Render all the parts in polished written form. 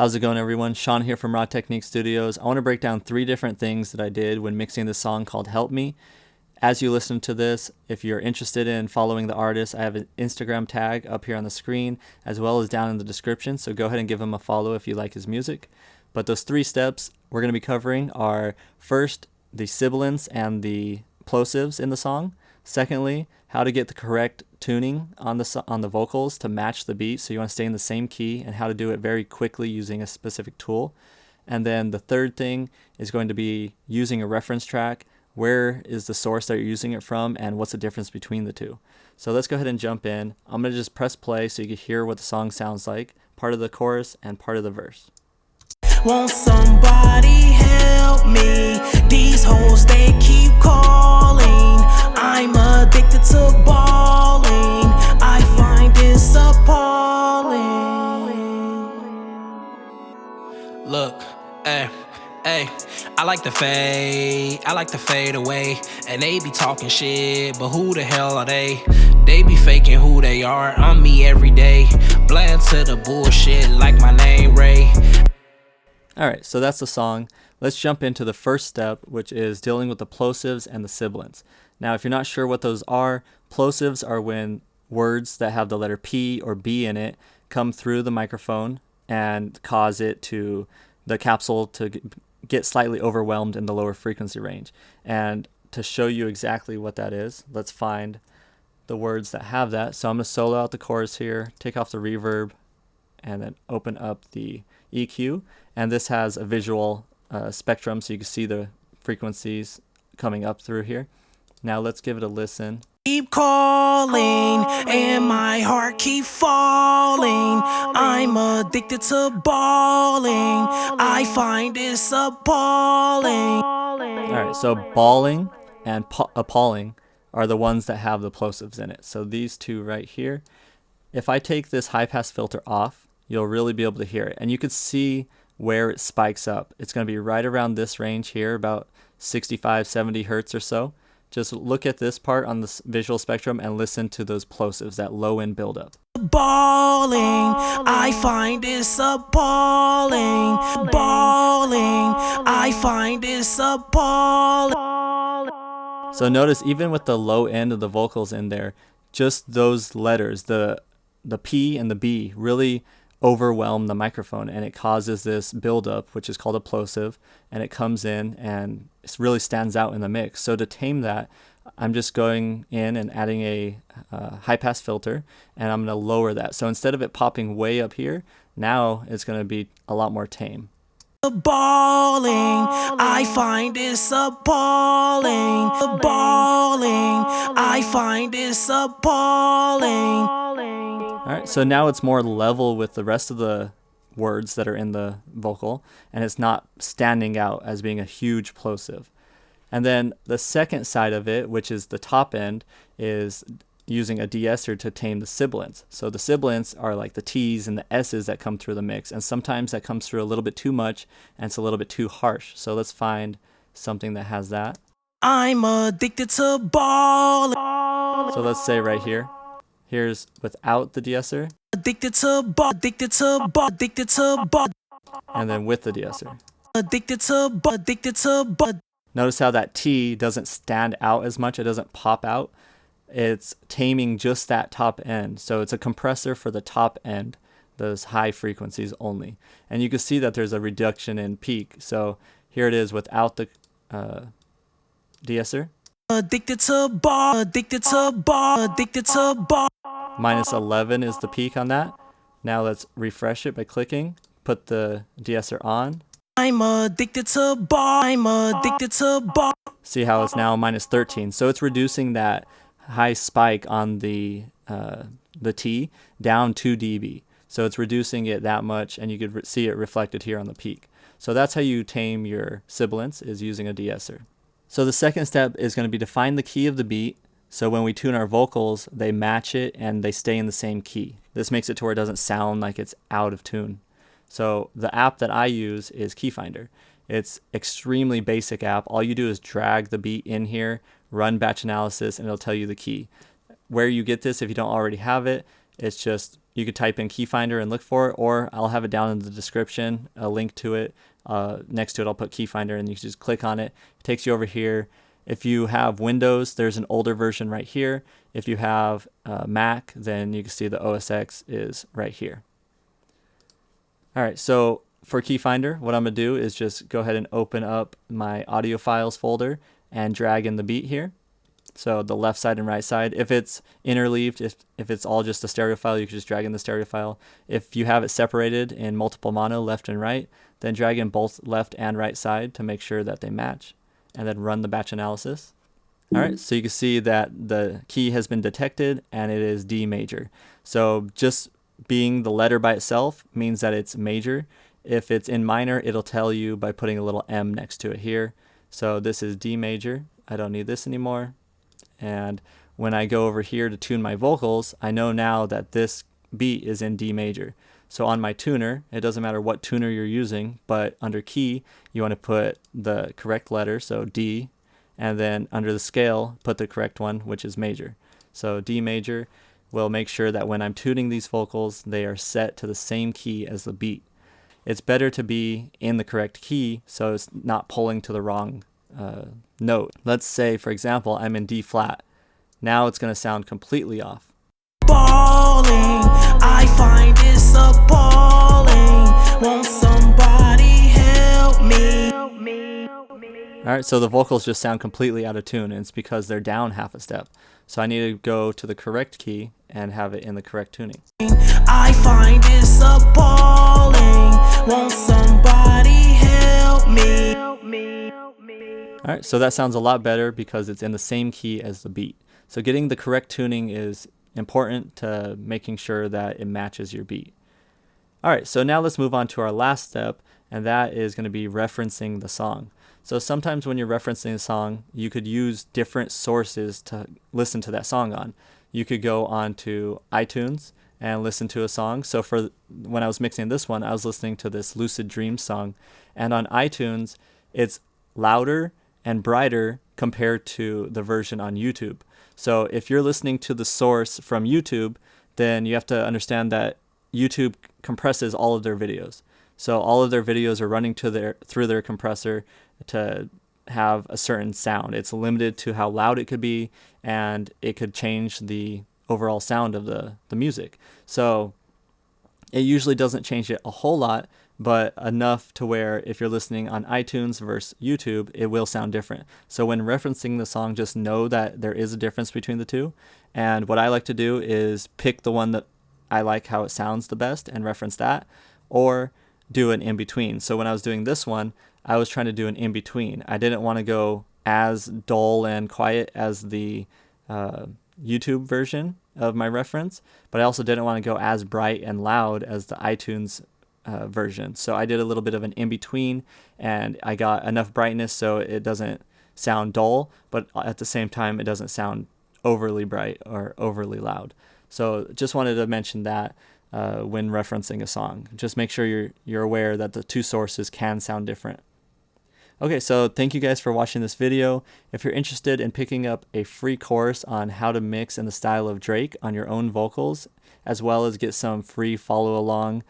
How's it going, everyone? Sean here from Raw Technique Studios. I want to break down 3 different things that I did when mixing this song called Help Me. As you listen to this, if you're interested in following the artist, I have an Instagram tag up here on the screen as well as down in the description, so go ahead and give him a follow if you like his music. But those 3 steps we're going to be covering are, first, the sibilance and the plosives in the song. Secondly, how to get the correct tuning on the vocals to match the beat, so you want to stay in the same key, and how to do it very quickly using a specific tool. And then the third thing is going to be using a reference track. Where is the source that you're using it from, and what's the difference between the two? So let's go ahead and jump in. I'm going to just press play so you can hear what the song sounds like, part of the chorus and part of the verse. Won't somebody help me? These hoes, they keep calling. I'm addicted to balling. I find this appalling. Look, hey, I like to fade away. And they be talking shit, but who the hell are they? They be faking who they are, I'm me every day. Blind to the bullshit like my name Ray. Alright, so that's the song. Let's jump into the first step, which is dealing with the plosives and the sibilants. Now, if you're not sure what those are, plosives are when words that have the letter P or B in it come through the microphone and cause the capsule to get slightly overwhelmed in the lower frequency range. And to show you exactly what that is, let's find the words that have that. So I'm going to solo out the chorus here, take off the reverb, and then open up the EQ. And this has a visual spectrum, so you can see the frequencies coming up through here. Now let's give it a listen. Keep calling, and my heart keep falling. I'm addicted to balling. I find this appalling. Alright, so balling and appalling are the ones that have the plosives in it. So these two right here. If I take this high pass filter off, you'll really be able to hear it. And you could see where it spikes up. It's going to be right around this range here, about 65, 70 hertz or so. Just look at this part on the visual spectrum and listen to those plosives, that low end buildup. Balling, I find this appalling. Balling, I find this appalling. So notice, even with the low end of the vocals in there, just those letters, the P and the B, really overwhelm the microphone, and it causes this buildup, which is called a plosive, and it comes in and it really stands out in the mix. So to tame that, I'm just going in and adding a high pass filter, and I'm going to lower that. So instead of it popping way up here, now it's going to be a lot more tame. Balling, I find this appalling. Balling, I find this appalling. Alright, so now it's more level with the rest of the words that are in the vocal, and it's not standing out as being a huge plosive. And then the second side of it, which is the top end, is using a de-esser to tame the sibilants. So the sibilants are like the T's and the S's that come through the mix, and sometimes that comes through a little bit too much and it's a little bit too harsh. So let's find something that has that. I'm addicted to balling. So let's say right here. Here's without the de-esser. Addicted to ball, addicted to ball, addicted to ball. And then with the de-esser. Addicted to ball, addicted to ball. Notice how that T doesn't stand out as much. It doesn't pop out. It's taming just that top end. So it's a compressor for the top end, those high frequencies only. And you can see that there's a reduction in peak. So here it is without the de-esser. Addicted to ball, addicted to ball, addicted to ball. Minus 11 is the peak on that. Now let's refresh it by clicking. Put the de-esser on. I'm addicted to ball. I'm addicted to ball. See how it's now minus 13. So it's reducing that high spike on the T down 2 dB. So it's reducing it that much, and you could see it reflected here on the peak. So that's how you tame your sibilance, is using a de-esser. So the second step is going to be to find the key of the beat. So when we tune our vocals, they match it and they stay in the same key. This makes it to where it doesn't sound like it's out of tune. So the app that I use is Keyfinder. It's extremely basic app. All you do is drag the beat in here, run batch analysis, and it'll tell you the key. Where you get this, if you don't already have it, it's just you could type in key finder and look for it, or I'll have it down in the description, a link to it. Next to it, I'll put key finder, and you can just click on it. It takes you over here. If you have Windows, there's an older version right here. If you have Mac, then you can see the OS X is right here. All right, so for key finder, what I'm gonna do is just go ahead and open up my audio files folder and drag in the beat here. So the left side and right side. If it's interleaved, if it's all just a stereo file, you can just drag in the stereo file. If you have it separated in multiple mono, left and right, then drag in both left and right side to make sure that they match, and then run the batch analysis. All right, so you can see that the key has been detected and it is D major. So just being the letter by itself means that it's major. If it's in minor, it'll tell you by putting a little M next to it here. So this is D major. I don't need this anymore. And when I go over here to tune my vocals, I know now that this beat is in D major. So on my tuner, it doesn't matter what tuner you're using, but under key, you want to put the correct letter, so D, and then under the scale, put the correct one, which is major. So D major will make sure that when I'm tuning these vocals, they are set to the same key as the beat. It's better to be in the correct key so it's not pulling to the wrong note. Let's say, for example, I'm in D flat. Now it's going to sound completely off. Balling, I find this appalling. Won't somebody help me? All right, so the vocals just sound completely out of tune, and it's because they're down half a step. So I need to go to the correct key and have it in the correct tuning. I find this appalling. Won't somebody help me? All right, so that sounds a lot better because it's in the same key as the beat. So getting the correct tuning is important to making sure that it matches your beat. All right, so now let's move on to our last step, and that is going to be referencing the song. So sometimes when you're referencing a song, you could use different sources to listen to that song on. You could go on to iTunes and listen to a song. So for when I was mixing this one, I was listening to this Lucid Dreams song, and on iTunes, it's louder and brighter compared to the version on YouTube. So if you're listening to the source from YouTube, then you have to understand that YouTube compresses all of their videos. So all of their videos are running through their compressor to have a certain sound. It's limited to how loud it could be, and it could change the overall sound of the music. So it usually doesn't change it a whole lot, but enough to where if you're listening on iTunes versus YouTube, it will sound different. So when referencing the song, just know that there is a difference between the two. And what I like to do is pick the one that I like how it sounds the best and reference that, or do an in-between. So when I was doing this one, I was trying to do an in-between. I didn't want to go as dull and quiet as the YouTube version of my reference, but I also didn't want to go as bright and loud as the iTunes version. So I did a little bit of an in-between, and I got enough brightness so it doesn't sound dull, but at the same time it doesn't sound overly bright or overly loud. So just wanted to mention that when referencing a song. Just make sure you're aware that the two sources can sound different. Okay, so thank you guys for watching this video. If you're interested in picking up a free course on how to mix in the style of Drake on your own vocals, as well as get some free follow along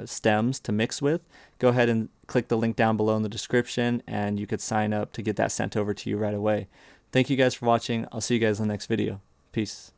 stems to mix with, go ahead and click the link down below in the description, and you could sign up to get that sent over to you right away. Thank you guys for watching. I'll see you guys in the next video. Peace.